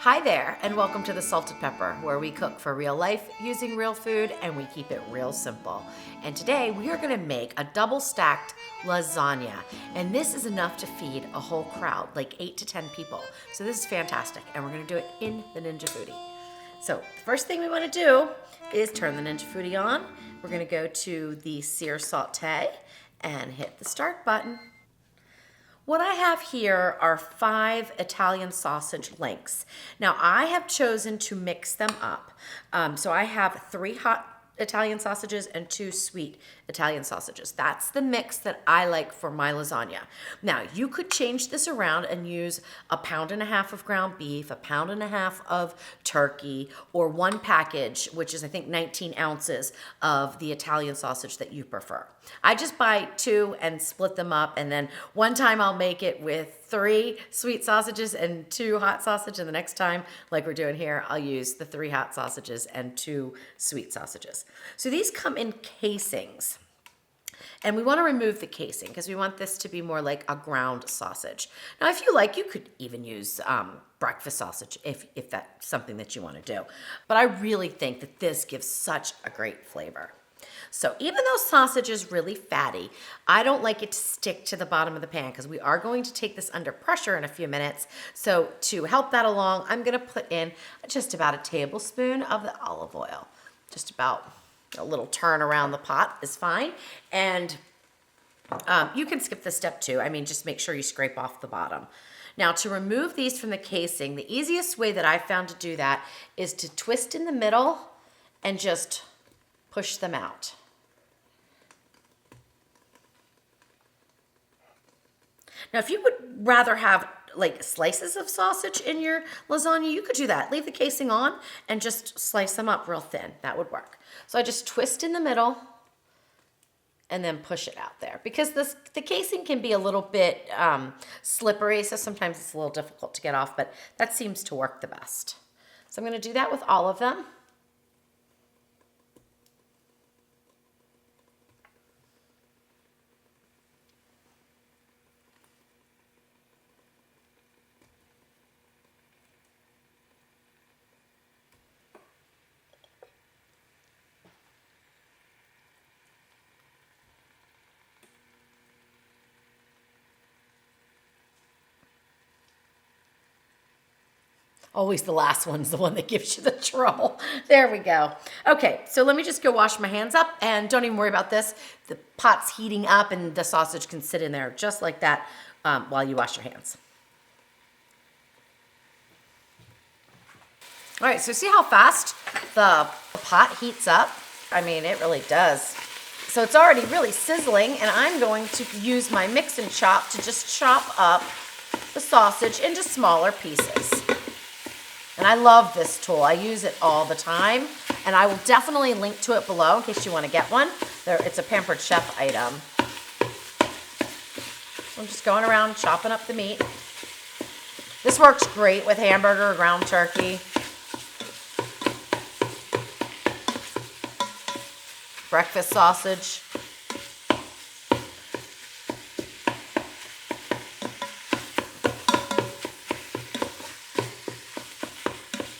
Hi there, and welcome to the Salted Pepper, where we cook for real life using real food and we keep it real simple. And today we are going to make a double stacked lasagna, and this is enough to feed a whole crowd, like 8 to 10 people. So this is fantastic, and we're going to do it in the Ninja Foodi. So the first thing we want to do is turn the Ninja Foodi on. We're going to go to the sear saute and hit the start button. What I have here are 5 Italian sausage links. Now I have chosen to mix them up. So I have 3 hot Italian sausages and 2 sweet Italian sausages. That's the mix that I like for my lasagna. Now you could change this around and use 1.5 pounds of ground beef, 1.5 pounds of turkey, or 1 package, which is I think 19 ounces of the Italian sausage that you prefer. I just buy 2 and split them up, and then one time I'll make it with 3 sweet sausages and 2 hot sausage, and the next time, like we're doing here, I'll use the 3 hot sausages and 2 sweet sausages. So these come in casings. And we want to remove the casing because we want this to be more like a ground sausage. Now, if you like, you could even use breakfast sausage if that's something that you want to do. But I really think that this gives such a great flavor. So even though sausage is really fatty, I don't like it to stick to the bottom of the pan because we are going to take this under pressure in a few minutes. So to help that along, I'm going to put in just about a tablespoon of the olive oil. Just about a little turn around the pot is fine. And you can skip this step too. I mean, just make sure you scrape off the bottom. Now, to remove these from the casing, the easiest way that I found to do that is to twist in the middle and just push them out. Now, if you would rather have like slices of sausage in your lasagna, you could do that. Leave the casing on and just slice them up real thin. That would work. So I just twist in the middle and then push it out there because the casing can be a little bit slippery, so sometimes it's a little difficult to get off, but that seems to work the best. So I'm going to do that with all of them. Always the last one's the one that gives you the trouble. There we go. Okay, so let me just go wash my hands up, and don't even worry about this. The pot's heating up and the sausage can sit in there just like that while you wash your hands. All right, so see how fast the pot heats up? I mean, it really does. So it's already really sizzling, and I'm going to use my mix and chop to just chop up the sausage into smaller pieces. And I love this tool. I use it all the time, and I will definitely link to it below in case you want to get one. It's a Pampered Chef item. I'm just going around chopping up the meat. This works great with hamburger or ground turkey. Breakfast sausage.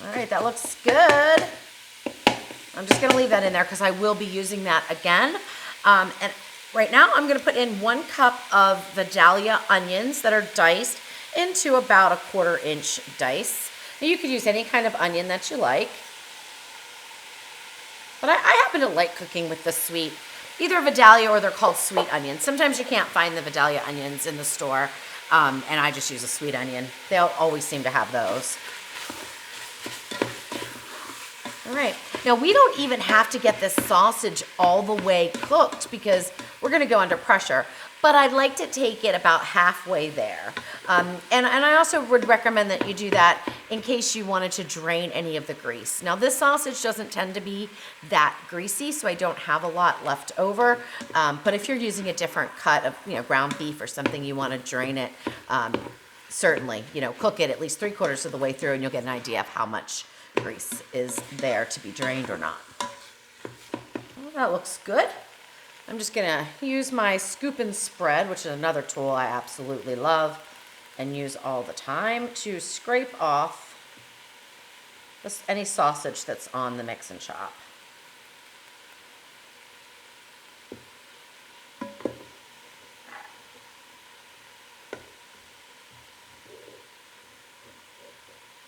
All right, that looks good. I'm just gonna leave that in there because I will be using that again. And right now I'm gonna put in 1 cup of Vidalia onions that are diced into about a 1/4 inch dice. Now you could use any kind of onion that you like. But I happen to like cooking with the sweet, either Vidalia or they're called sweet onions. Sometimes you can't find the Vidalia onions in the store, and I just use a sweet onion. They'll always seem to have those. All right, now we don't even have to get this sausage all the way cooked because we're gonna go under pressure, but I'd like to take it about halfway there. And I also would recommend that you do that in case you wanted to drain any of the grease. Now this sausage doesn't tend to be that greasy, so I don't have a lot left over, but if you're using a different cut of ground beef or something, you wanna drain it, certainly, cook it at least 3/4 of the way through and you'll get an idea of how much grease is there to be drained or not. Well, that looks good. I'm just gonna use my scoop and spread, which is another tool I absolutely love and use all the time, to scrape off Just any sausage that's on the mix and chop.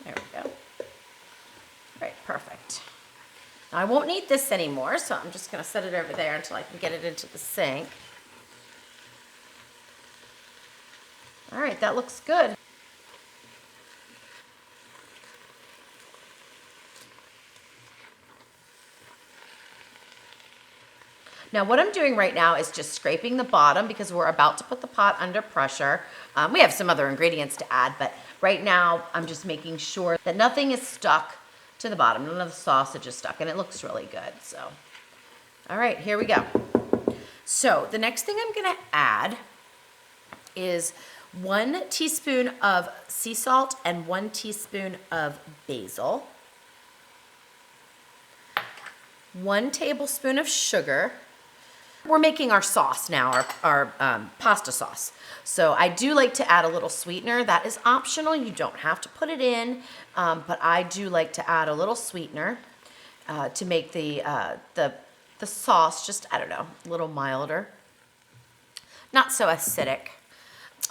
There we go. Right, perfect. Now I won't need this anymore, so I'm just gonna set it over there until I can get it into the sink. All right, that looks good. Now what I'm doing right now is just scraping the bottom because we're about to put the pot under pressure. We have some other ingredients to add, but right now I'm just making sure that nothing is stuck to the bottom. None of the sausage is stuck, and it looks really good. So, all right, here we go. So the next thing I'm gonna add is 1 teaspoon of sea salt and 1 teaspoon of basil, 1 tablespoon of sugar. We're making our sauce now, our pasta sauce. So I do like to add a little sweetener. That is optional. You don't have to put it in, but I do like to add a little sweetener to make the sauce just, I don't know, a little milder. Not so acidic.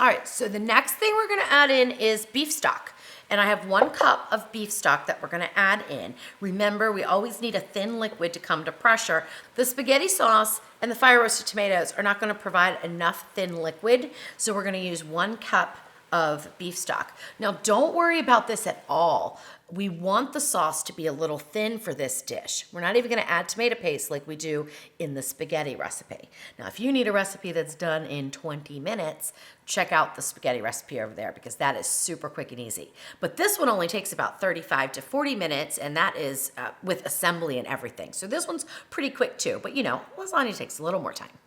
All right, so the next thing we're gonna add in is beef stock. And I have 1 cup of beef stock that we're gonna add in. Remember, we always need a thin liquid to come to pressure. The spaghetti sauce and the fire roasted tomatoes are not gonna provide enough thin liquid, so we're gonna use 1 cup of beef stock. Now, don't worry about this at all. We want the sauce to be a little thin for this dish. We're not even gonna add tomato paste like we do in the spaghetti recipe. Now, if you need a recipe that's done in 20 minutes, check out the spaghetti recipe over there because that is super quick and easy. But this one only takes about 35 to 40 minutes, and that is with assembly and everything. So this one's pretty quick too, but you know, lasagna takes a little more time.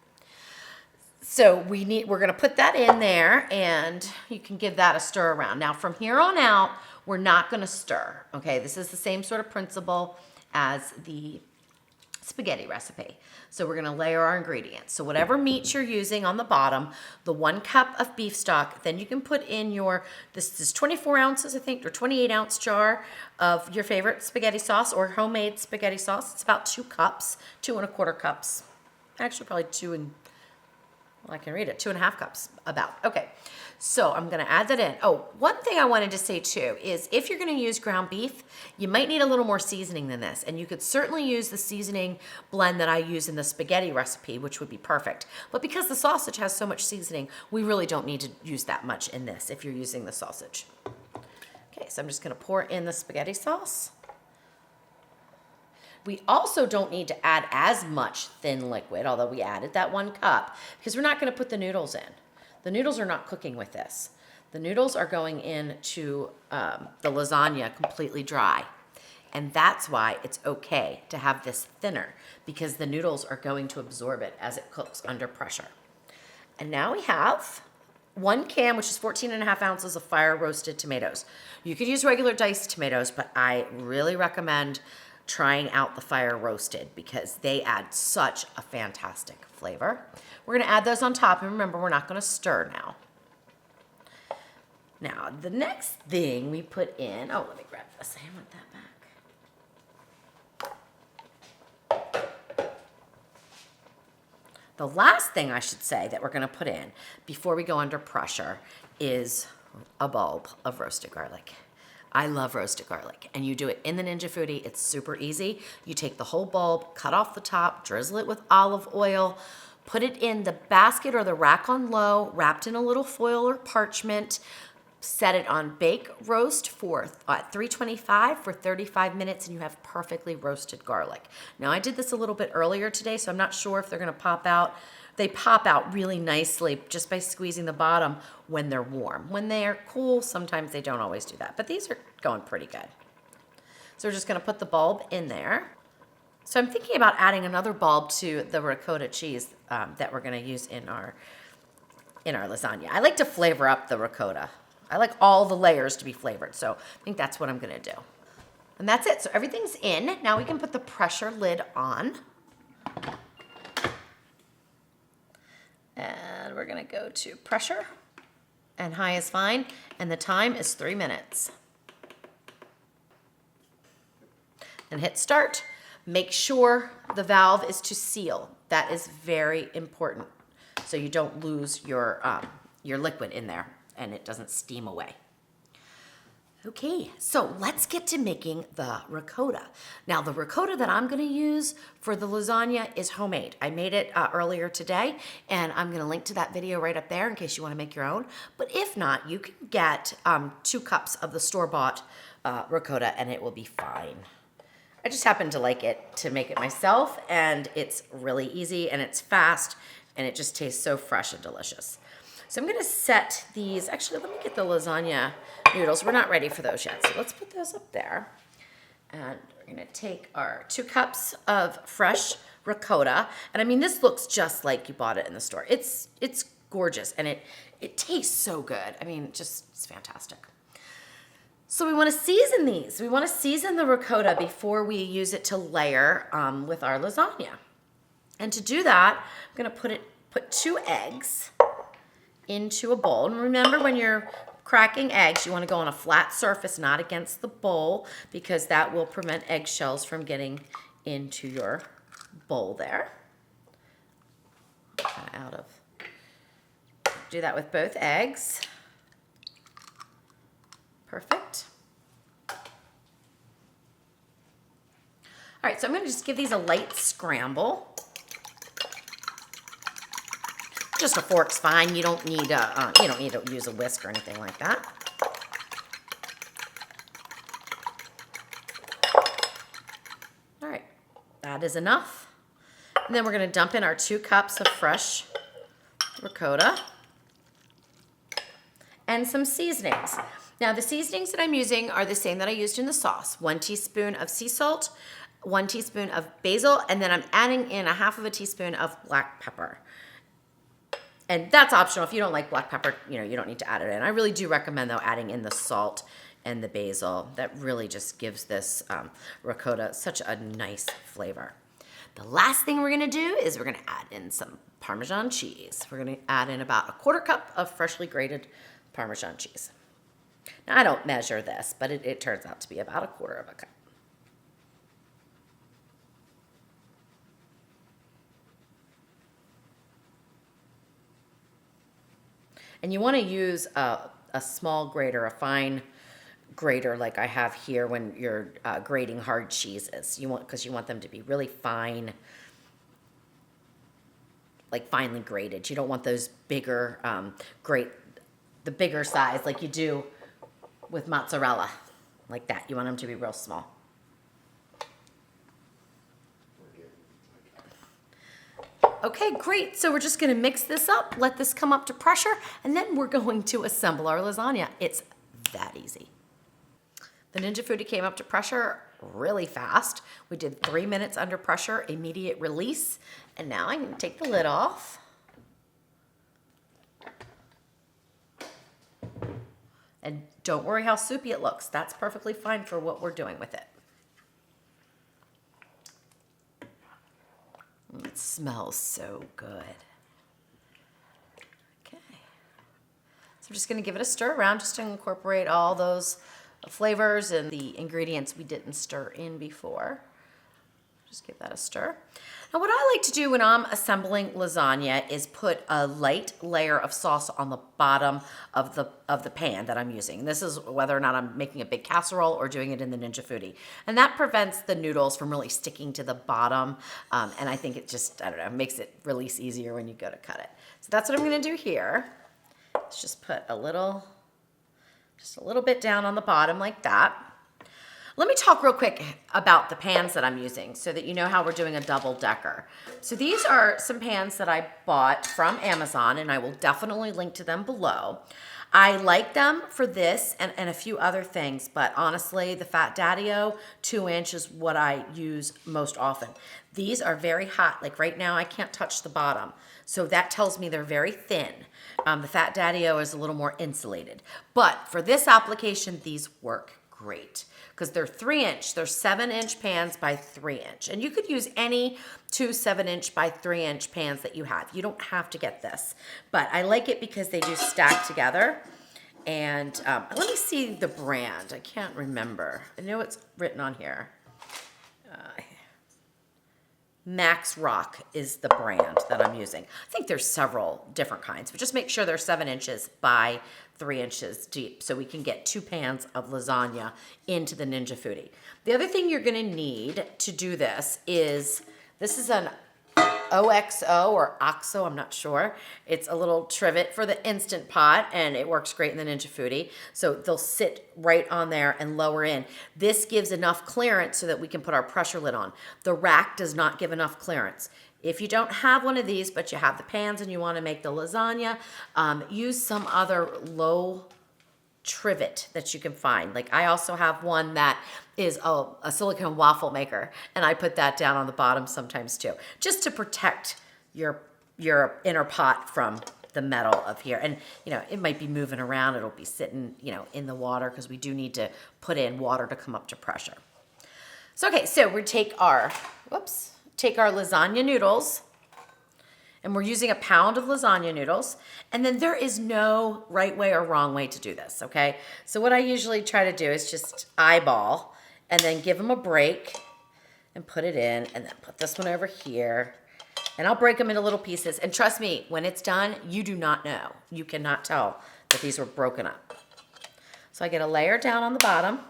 So we're gonna put that in there, and you can give that a stir around. Now from here on out, we're not gonna stir, okay? This is the same sort of principle as the spaghetti recipe. So we're gonna layer our ingredients. So whatever meat you're using on the bottom, the 1 cup of beef stock, then you can put in this is 24 ounces, I think, or 28 ounce jar of your favorite spaghetti sauce or homemade spaghetti sauce. It's about 2 cups, 2 1/4 cups. Actually, probably 2.5 cups about. Okay, so I'm gonna add that in. Oh, one thing I wanted to say too is if you're gonna use ground beef, you might need a little more seasoning than this, and you could certainly use the seasoning blend that I use in the spaghetti recipe, which would be perfect. But because the sausage has so much seasoning, we really don't need to use that much in this if you're using the sausage. Okay, so I'm just gonna pour in the spaghetti sauce. We also don't need to add as much thin liquid, although we added that 1 cup, because we're not gonna put the noodles in. The noodles are not cooking with this. The noodles are going into the lasagna completely dry. And that's why it's okay to have this thinner, because the noodles are going to absorb it as it cooks under pressure. And now we have 1 can, which is 14.5 ounces of fire roasted tomatoes. You could use regular diced tomatoes, but I really recommend trying out the fire roasted because they add such a fantastic flavor. We're gonna add those on top, and remember, we're not gonna stir now. Now, the next thing we put in, oh, let me grab this, I want that back. The last thing I should say that we're gonna put in before we go under pressure is a bulb of roasted garlic. I love roasted garlic, and you do it in the Ninja Foodi. It's super easy. You take the whole bulb, cut off the top, drizzle it with olive oil, put it in the basket or the rack on low, wrapped in a little foil or parchment, set it on bake roast for 325 for 35 minutes, and you have perfectly roasted garlic. Now, I did this a little bit earlier today, so I'm not sure if they're gonna pop out. They pop out really nicely just by squeezing the bottom when they're warm. When they're cool, sometimes they don't always do that, but these are going pretty good. So we're just gonna put the bulb in there. So I'm thinking about adding another bulb to the ricotta cheese that we're gonna use in our lasagna. I like to flavor up the ricotta. I like all the layers to be flavored, so I think that's what I'm gonna do. And that's it, so everything's in. Now we can put the pressure lid on. And we're gonna go to pressure, and high is fine, and the time is 3 minutes. and hit start. Make sure the valve is to seal. That is very important, so you don't lose your liquid in there and it doesn't steam away. Okay, so let's get to making the ricotta. Now, the ricotta that I'm gonna use for the lasagna is homemade. I made it earlier today, and I'm gonna link to that video right up there in case you wanna make your own. But if not, you can get 2 cups of the store-bought ricotta, and it will be fine. I just happen to like it to make it myself, and it's really easy, and it's fast, and it just tastes so fresh and delicious. So I'm gonna set these, actually let me get the lasagna noodles. We're not ready for those yet, so let's put those up there. And we're gonna take our 2 cups of fresh ricotta. And I mean, this looks just like you bought it in the store. It's gorgeous, and it tastes so good. I mean, just, it's fantastic. So we wanna season these. We wanna season the ricotta before we use it to layer with our lasagna. And to do that, I'm gonna put 2 eggs into a bowl. And remember, when you're cracking eggs, you want to go on a flat surface, not against the bowl, because that will prevent eggshells from getting into your bowl there. Do that with both eggs. Perfect. All right, so I'm going to just give these a light scramble. Just a fork's fine. You don't need to use a whisk or anything like that. All right, that is enough. And then we're going to dump in our 2 cups of fresh ricotta and some seasonings. Now, the seasonings that I'm using are the same that I used in the sauce. 1 teaspoon of sea salt, 1 teaspoon of basil, and then I'm adding in 1/2 teaspoon of black pepper. And that's optional. If you don't like black pepper, you don't need to add it in. I really do recommend, though, adding in the salt and the basil. That really just gives this ricotta such a nice flavor. The last thing we're gonna do is we're gonna add in some Parmesan cheese. We're gonna add in about 1/4 cup of freshly grated Parmesan cheese. Now, I don't measure this, but it turns out to be about 1/4 cup. And you want to use a small grater, a fine grater like I have here when you're grating hard cheeses. Because you want them to be really fine, like finely grated. You don't want those bigger, the bigger size like you do with mozzarella, like that. You want them to be real small. Okay, great. So we're just gonna mix this up, let this come up to pressure, and then we're going to assemble our lasagna. It's that easy. The Ninja Foodi came up to pressure really fast. We did 3 minutes under pressure, immediate release. And now I'm gonna take the lid off. And don't worry how soupy it looks. That's perfectly fine for what we're doing with it. It smells so good. Okay. So I'm just gonna give it a stir around just to incorporate all those flavors and the ingredients we didn't stir in before. Just give that a stir. Now, what I like to do when I'm assembling lasagna is put a light layer of sauce on the bottom of the pan that I'm using. This is whether or not I'm making a big casserole or doing it in the Ninja Foodi. And that prevents the noodles from really sticking to the bottom. And I think it just, I don't know, makes it release easier when you go to cut it. So that's what I'm gonna do here. Let's just put just a little bit down on the bottom like that. Let me talk real quick about the pans that I'm using so that you know how we're doing a double decker. So these are some pans that I bought from Amazon, and I will definitely link to them below. I like them for this and a few other things, but honestly, the Fat Daddy-O 2-inch is what I use most often. These are very hot. Like right now, I can't touch the bottom. So that tells me they're very thin. The Fat Daddy-O is a little more insulated. But for this application, these work great because they're 3-inch. They're 7-inch pans by 3-inch. And you could use any 2 7-inch by 3-inch pans that you have. You don't have to get this. But I like it because they do stack together. And let me see the brand. I can't remember. I know it's written on here. Max Rock is the brand that I'm using. I think there's several different kinds, but just make sure they're 7 inches by 3 inches deep so we can get 2 pans of lasagna into the Ninja Foodi. The other thing you're gonna need to do this is an OXO or OXO, I'm not sure. It's a little trivet for the Instant Pot, and it works great in the Ninja Foodi. So they'll sit right on there and lower in. This gives enough clearance so that we can put our pressure lid on. The rack does not give enough clearance. If you don't have one of these, but you have the pans and you want to make the lasagna, use some other low trivet that you can find. Like I also have one that is a silicone waffle maker, and I put that down on the bottom sometimes too, just to protect your inner pot from the metal of here. And you know, it might be moving around, it'll be sitting, you know, in the water because we do need to put in water to come up to pressure. So okay, so we take our lasagna noodles, and we're using a pound of lasagna noodles. And then there is no right way or wrong way to do this, okay? So what I usually try to do is just eyeball and then give them a break and put it in, and then put this one over here. And I'll break them into little pieces. And trust me, when it's done, you do not know. You cannot tell that these were broken up. So I get a layer down on the bottom.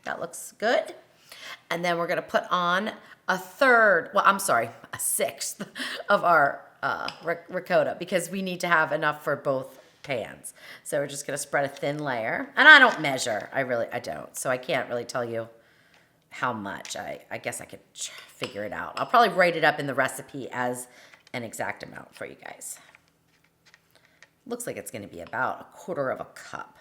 That looks good. And then we're gonna put on a sixth of our ricotta, because we need to have enough for both pans. So we're just gonna spread a thin layer. And I don't measure, I don't. So I can't really tell you how much. I guess I could figure it out. I'll probably write it up in the recipe as an exact amount for you guys. Looks like it's gonna be about 1/4 cup.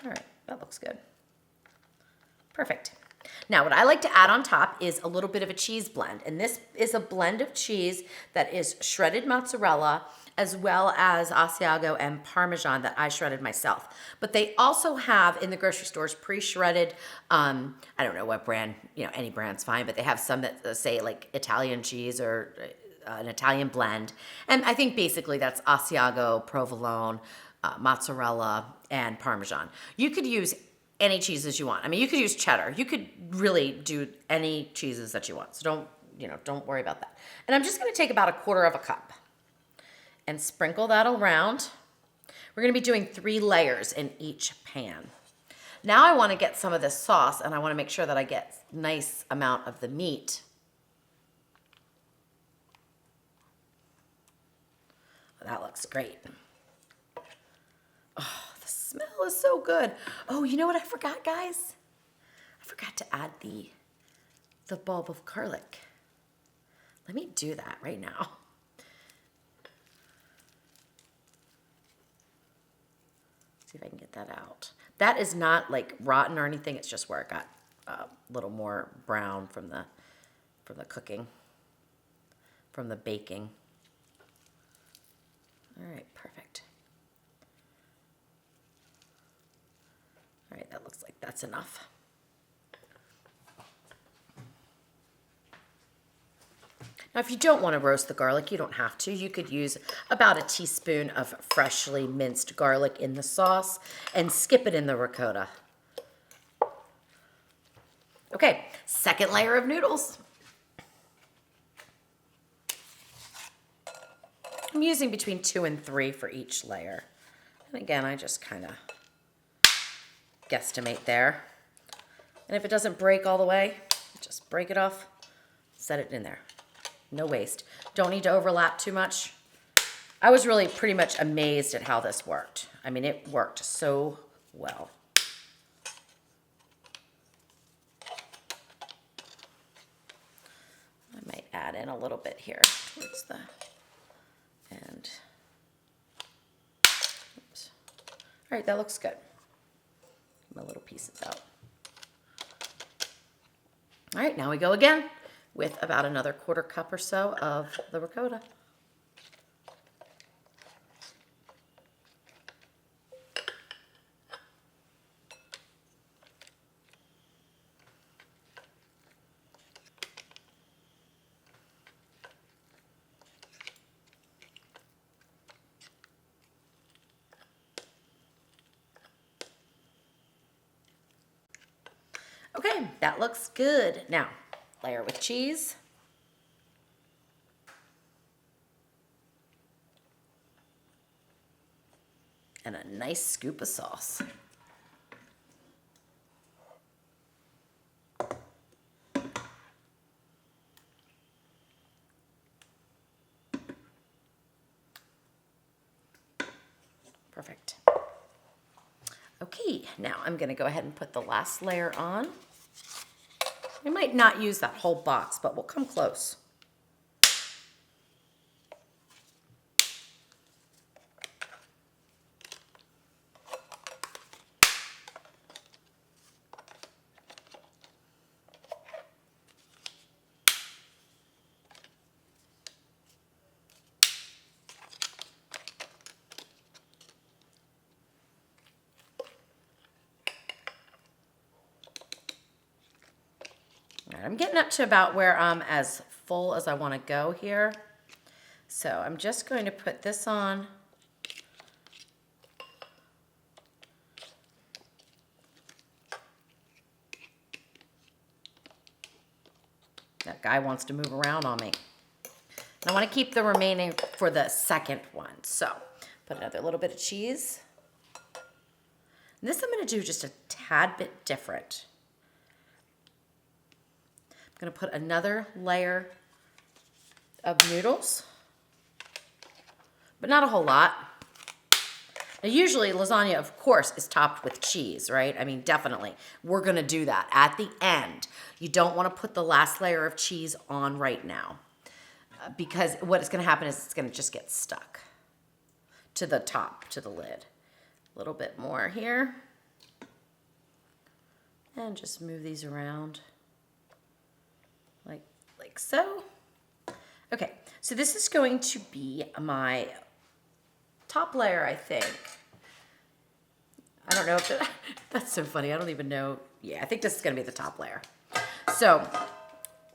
All right, that looks good. Perfect. Now, what I like to add on top is a little bit of a cheese blend. And this is a blend of cheese that is shredded mozzarella as well as Asiago and Parmesan that I shredded myself. But they also have in the grocery stores pre-shredded, I don't know what brand, you know, any brand's fine, but they have some that say like Italian cheese or an Italian blend. And I think basically that's Asiago, provolone, mozzarella, and Parmesan. You could use any cheeses you want. I mean, you could use cheddar. You could really do any cheeses that you want. So don't worry about that. And I'm just gonna take about 1/4 cup and sprinkle that around. We're gonna be doing 3 layers in each pan. Now I wanna get some of this sauce, and I wanna make sure that I get a nice amount of the meat. That looks great. Oh, the smell is so good. Oh, you know what I forgot, guys? I forgot to add the bulb of garlic. Let me do that right now. See if I can get that out. That is not like rotten or anything. It's just where it got a little more brown from the cooking, from the baking. All right, perfect. All right, that looks like that's enough. Now, if you don't want to roast the garlic, you don't have to. You could use about a teaspoon of freshly minced garlic in the sauce and skip it in the ricotta. Okay, second layer of noodles. I'm using between 2 and 3 for each layer. And again, I just kind of guesstimate there. And if it doesn't break all the way, just break it off, set it in there. No waste. Don't need to overlap too much. I was really pretty much amazed at how this worked. I mean, it worked so well. I might add in a little bit here towards the end. Oops. All right, that looks good. My little pieces out. All right, now we go again with about another 1/4 cup or so of the ricotta. Okay, that looks good. Now, layer with cheese. And a nice scoop of sauce. Perfect. Okay, now I'm gonna go ahead and put the last layer on. We might not use that whole box, but we'll come close. All right, I'm getting up to about where I'm as full as I want to go here. So I'm just going to put this on. That guy wants to move around on me. I want to keep the remaining for the second one. So put another little bit of cheese. And this I'm going to do just a tad bit different. I'm going to put another layer of noodles, but not a whole lot. Now, usually lasagna, of course, is topped with cheese, right? I mean, definitely. We're going to do that at the end. You don't want to put the last layer of cheese on right now because what is going to happen is it's going to just get stuck to the top, to the lid. A little bit more here. And just move these around like so. Okay, so this is going to be my top layer, I think. I don't know if that's so funny. I don't even know. Yeah, I think this is going to be the top layer. So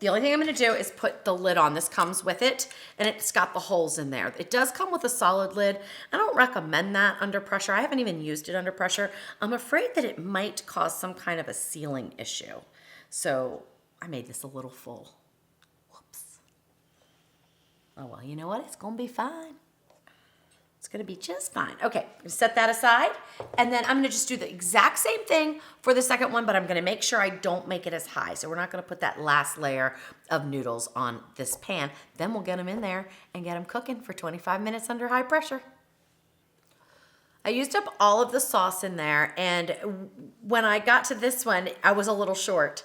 the only thing I'm going to do is put the lid on. This comes with it, and it's got the holes in there. It does come with a solid lid. I don't recommend that under pressure. I haven't even used it under pressure. I'm afraid that it might cause some kind of a sealing issue. So I made this a little full. Whoops. Oh, well, you know what? It's going to be fine. It's gonna be just fine. Okay, I'm gonna set that aside, and then I'm gonna just do the exact same thing for the second one, but I'm gonna make sure I don't make it as high. So we're not gonna put that last layer of noodles on this pan. Then we'll get them in there and get them cooking for 25 minutes under high pressure. I used up all of the sauce in there, and when I got to this one, I was a little short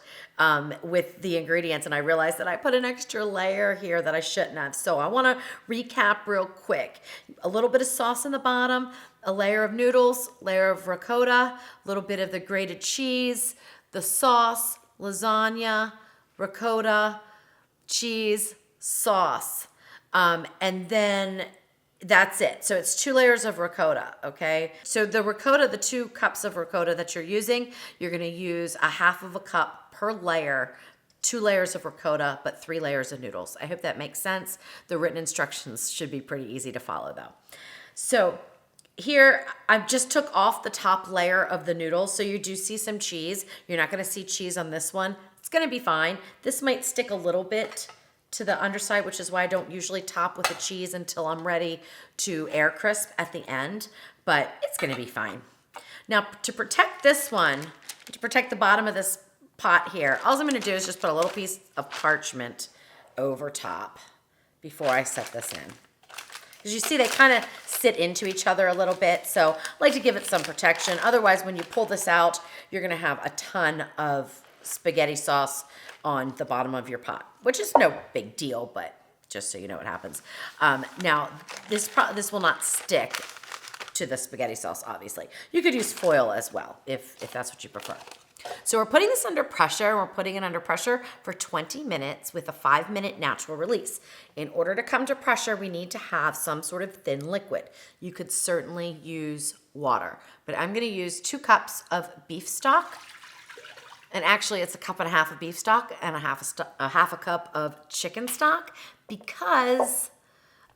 with the ingredients, and I realized that I put an extra layer here that I shouldn't have. So I want to recap real quick. A little bit of sauce in the bottom, a layer of noodles, layer of ricotta, a little bit of the grated cheese, the sauce, lasagna, ricotta, cheese, sauce, and then that's it. So it's 2 layers of ricotta, okay? So the ricotta, the 2 cups of ricotta that you're using, you're gonna use a half of a cup per layer, 2 layers of ricotta, but 3 layers of noodles. I hope that makes sense. The written instructions should be pretty easy to follow though. So here, I just took off the top layer of the noodles, so you do see some cheese. You're not gonna see cheese on this one. It's gonna be fine. This might stick a little bit to the underside, which is why I don't usually top with the cheese until I'm ready to air crisp at the end, but it's gonna be fine. Now, to protect this one, to protect the bottom of this pot here, all I'm gonna do is just put a little piece of parchment over top before I set this in. Because you see they kind of sit into each other a little bit, so I like to give it some protection. Otherwise, when you pull this out, you're gonna have a ton of spaghetti sauce on the bottom of your pot, which is no big deal, but just so you know what happens. Now, this will not stick to the spaghetti sauce, obviously. You could use foil as well, if that's what you prefer. So we're putting this under pressure. We're putting it under pressure for 20 minutes with a 5-minute natural release. In order to come to pressure, we need to have some sort of thin liquid. You could certainly use water, but I'm gonna use 2 cups of beef stock. And actually, it's 1.5 cups of beef stock and a half a cup of chicken stock because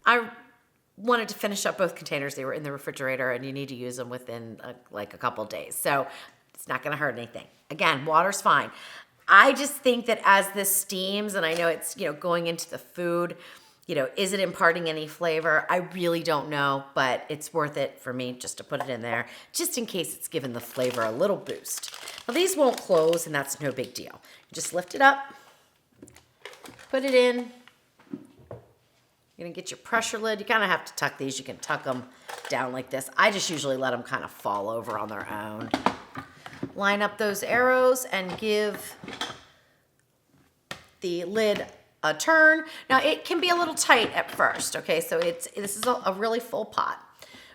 I wanted to finish up both containers. They were in the refrigerator, and you need to use them within like a couple days. So It's not gonna hurt anything. Again, water's fine. I just think that as this steams, and I know it's, going into the food, is it imparting any flavor? I really don't know, but it's worth it for me just to put it in there, just in case it's given the flavor a little boost. Now these won't close, and that's no big deal. Just lift it up, put it in. You're gonna get your pressure lid. You kind of have to tuck these. You can tuck them down like this. I just usually let them kind of fall over on their own. Line up those arrows and give the lid a turn. Now it can be a little tight at first, okay? So this is a really full pot.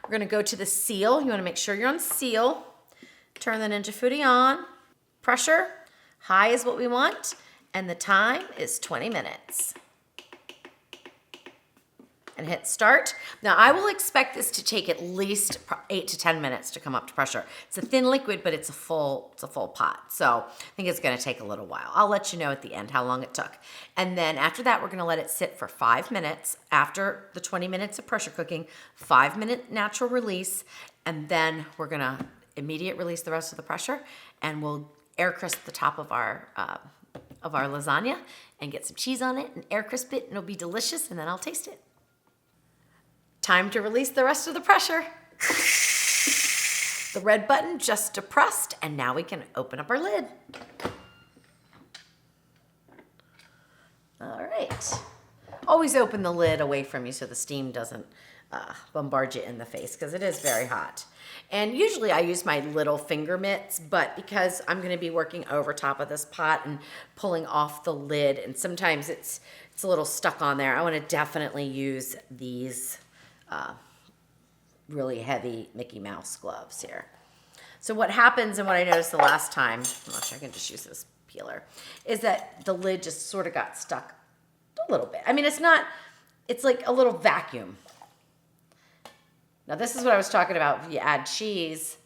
We're gonna go to the seal. You wanna make sure you're on seal. Turn the Ninja Foodi on. Pressure, high is what we want, and the time is 20 minutes. And hit start. Now I will expect this to take at least 8 to 10 minutes to come up to pressure. It's a thin liquid, but it's a full pot. So I think it's gonna take a little while. I'll let you know at the end how long it took. And then after that, we're gonna let it sit for 5 minutes. After the 20 minutes of pressure cooking, 5-minute natural release, and then we're gonna immediate release the rest of the pressure, and we'll air crisp the top of our lasagna and get some cheese on it and air crisp it, and it'll be delicious, and then I'll taste it. Time to release the rest of the pressure. The red button just depressed, and now we can open up our lid. All right. Always open the lid away from you so the steam doesn't bombard you in the face, because it is very hot. And usually I use my little finger mitts, but because I'm gonna be working over top of this pot and pulling off the lid, and sometimes it's a little stuck on there, I wanna definitely use these really heavy Mickey Mouse gloves here. So what happens, and what I noticed the last time, I'm not sure, I can just use this peeler, is that the lid just sort of got stuck a little bit. I mean, it's like a little vacuum. Now this is what I was talking about. If you add cheese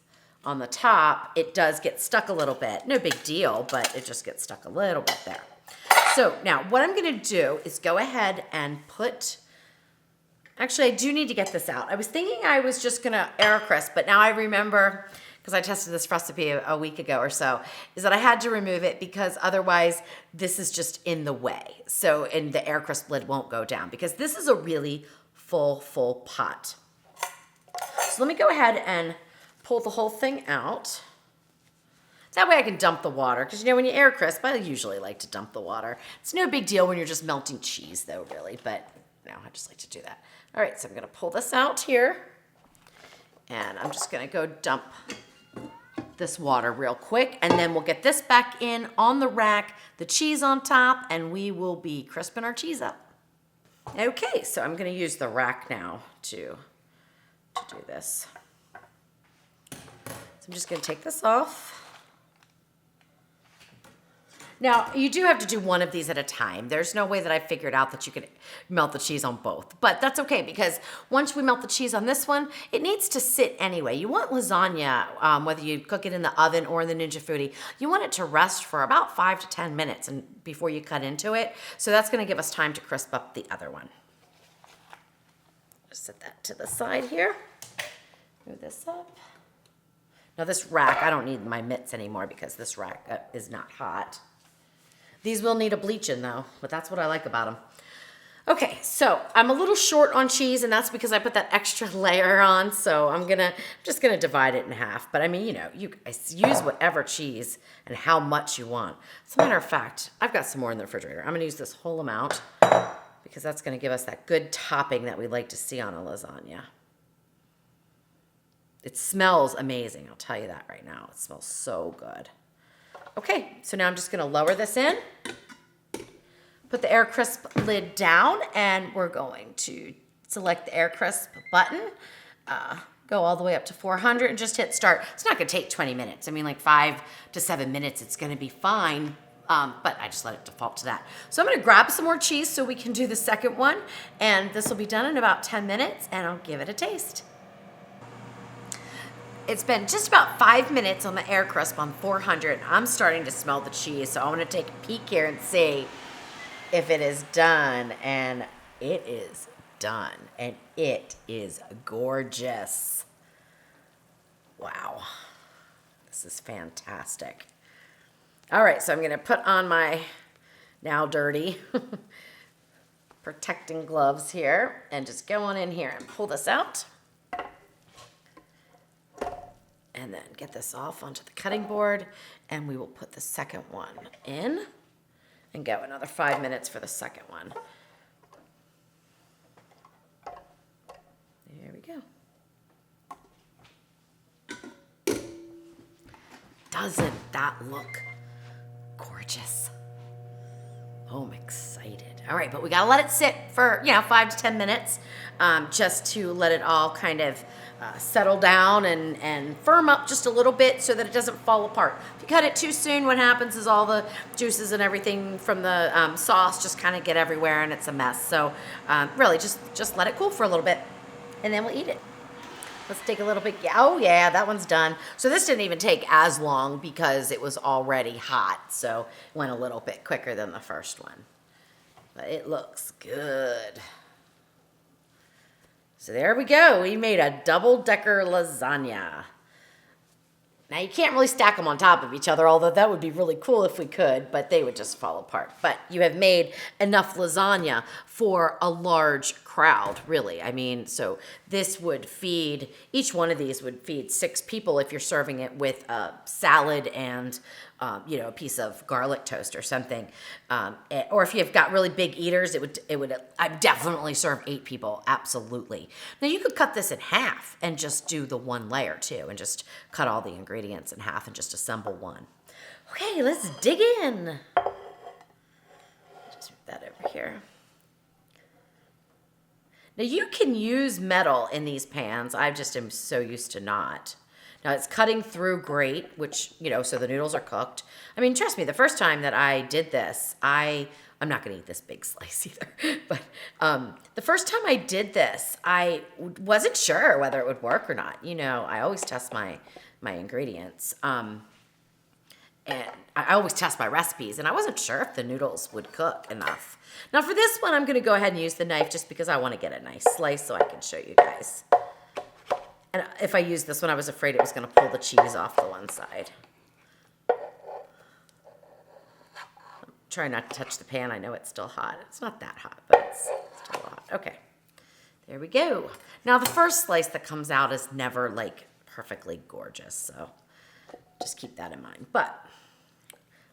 on the top, it does get stuck a little bit. No big deal, but it just gets stuck a little bit there. So now what I'm gonna do is go ahead and put, actually, I do need to get this out. I was thinking I was just gonna air crisp, but now I remember, because I tested this recipe a week ago or so, is that I had to remove it because otherwise this is just in the way. So, and the air crisp lid won't go down because this is a really full pot. So let me go ahead and pull the whole thing out. That way I can dump the water, because when you air crisp, I usually like to dump the water. It's no big deal when you're just melting cheese though, really, but no, I just like to do that. All right, so I'm gonna pull this out here, and I'm just gonna go dump this water real quick, and then we'll get this back in on the rack, the cheese on top, and we will be crisping our cheese up. Okay, so I'm gonna use the rack now to do this. So I'm just gonna take this off. Now, you do have to do one of these at a time. There's no way that I figured out that you could melt the cheese on both, but that's okay, because once we melt the cheese on this one, it needs to sit anyway. You want lasagna, whether you cook it in the oven or in the Ninja Foodi, you want it to rest for about 5 to 10 minutes before you cut into it. So that's gonna give us time to crisp up the other one. Just set that to the side here. Move this up. Now this rack, I don't need my mitts anymore because this rack is not hot. These will need a bleach-in though, but that's what I like about them. Okay, so I'm a little short on cheese, and that's because I put that extra layer on, so I'm just gonna divide it in half. But I mean, you guys use whatever cheese and how much you want. As a matter of fact, I've got some more in the refrigerator. I'm gonna use this whole amount because that's gonna give us that good topping that we like to see on a lasagna. It smells amazing, I'll tell you that right now. It smells so good. Okay, so now I'm just gonna lower this in, put the air crisp lid down, and we're going to select the air crisp button, go all the way up to 400 and just hit start. It's not gonna take 20 minutes. I mean, like 5 to 7 minutes, it's gonna be fine, but I just let it default to that. So I'm gonna grab some more cheese so we can do the second one, and this will be done in about 10 minutes, and I'll give it a taste. It's been just about 5 minutes on the air crisp on 400. I'm starting to smell the cheese, so I want to take a peek here and see if it is done. And it is done, and it is gorgeous. Wow, this This is fantastic. All right, so I'm gonna put on my now dirty protecting gloves here and just go on in here and pull this out. And then get this off onto the cutting board, and we will put the second one in and go another 5 minutes for the second one. There we go. Doesn't that look gorgeous? Oh, I'm excited. All right, but we gotta let it sit for 5 to 10 minutes, just to let it all kind of settle down and firm up just a little bit so that it doesn't fall apart. If you cut it too soon, what happens is all the juices and everything from the sauce just kind of get everywhere and it's a mess. So really just let it cool for a little bit and then we'll eat it. Let's take a little bit. Oh yeah, that one's done. So this didn't even take as long because it was already hot. So it went a little bit quicker than the first one. But it looks good. So there we go. We made a double-decker lasagna. Now you can't really stack them on top of each other, although that would be really cool if we could, but they would just fall apart. But you have made enough lasagna for a large crowd, really. I mean, so this would feed, each one of these would feed 6 people if you're serving it with a salad and a piece of garlic toast or something. Or if you've got really big eaters, I'd definitely serve 8 people, absolutely. Now you could cut this in half and just do the one layer too, and just cut all the ingredients in half and just assemble one. Okay, let's dig in. Just move that over here. Now you can use metal in these pans. I just am so used to not. Now it's cutting through great, which, so the noodles are cooked. I mean, trust me, the first time that I did this, I'm not gonna eat this big slice either, but the first time I did this, I wasn't sure whether it would work or not. I always test my ingredients. And I always test my recipes, and I wasn't sure if the noodles would cook enough. Now for this one, I'm gonna go ahead and use the knife just because I wanna get a nice slice so I can show you guys. And if I used this one, I was afraid it was going to pull the cheese off the one side. Try not to touch the pan. I know it's still hot. It's not that hot, but it's still hot. Okay, there we go. Now the first slice that comes out is never like perfectly gorgeous, so just keep that in mind. But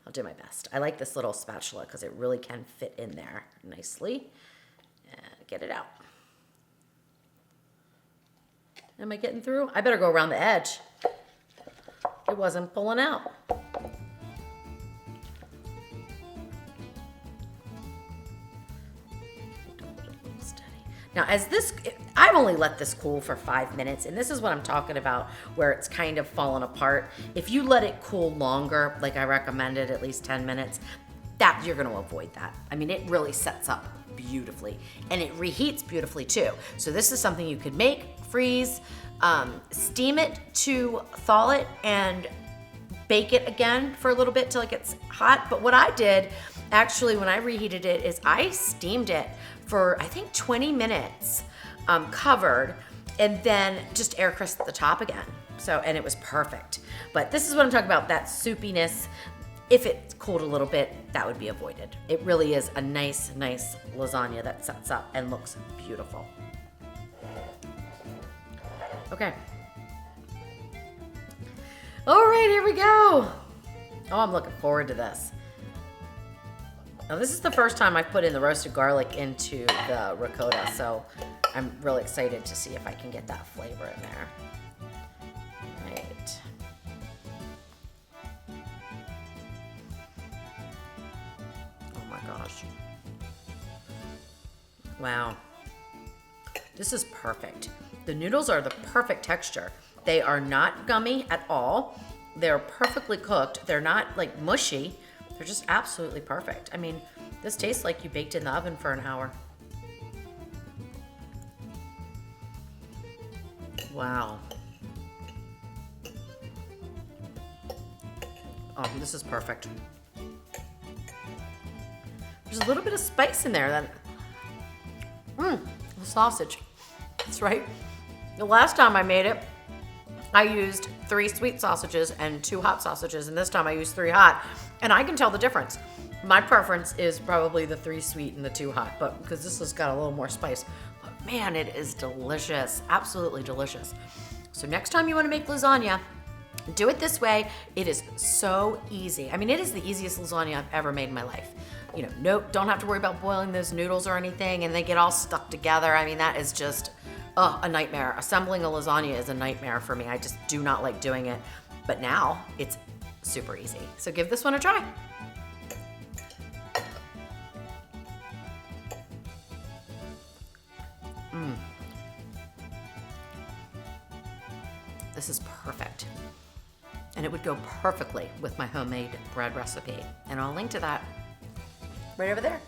I'll do my best. I like this little spatula because it really can fit in there nicely and get it out. Am I getting through? I better go around the edge. It wasn't pulling out. Now I've only let this cool for 5 minutes, and this is what I'm talking about, where it's kind of fallen apart. If you let it cool longer, like I recommended, at least 10 minutes, that you're gonna avoid that. I mean, it really sets up beautifully, and it reheats beautifully too. So this is something you could make, freeze, steam it to thaw it, and bake it again for a little bit till it gets hot. But what I did, actually, when I reheated it, is I steamed it for, I think, 20 minutes, covered, and then just air crisped the top again. And it was perfect. But this is what I'm talking about, that soupiness. If it cooled a little bit, that would be avoided. It really is a nice lasagna that sets up and looks beautiful. Okay. All right, here we go. Oh, I'm looking forward to this. Now, this is the first time I've put in the roasted garlic into the ricotta, so I'm really excited to see if I can get that flavor in there. Right. Oh my gosh. Wow. This is perfect. The noodles are the perfect texture. They are not gummy at all. They're perfectly cooked. They're not like mushy. They're just absolutely perfect. I mean, this tastes like you baked in the oven for an hour. Wow. Oh, this is perfect. There's a little bit of spice in there. The sausage. That's right. The last time I made it, I used 3 sweet sausages and 2 hot sausages, and this time I used 3 hot, and I can tell the difference. My preference is probably the 3 sweet and the 2 hot, but because this has got a little more spice. But man, it is delicious, absolutely delicious. So next time you want to make lasagna, do it this way. It is so easy. I mean, it is the easiest lasagna I've ever made in my life. You know, nope, don't have to worry about boiling those noodles or anything, and they get all stuck together. I mean, that is just a nightmare. Assembling a lasagna is a nightmare for me. I just do not like doing it. But now it's super easy. So give this one a try. This is perfect. And it would go perfectly with my homemade bread recipe. And I'll link to that right over there.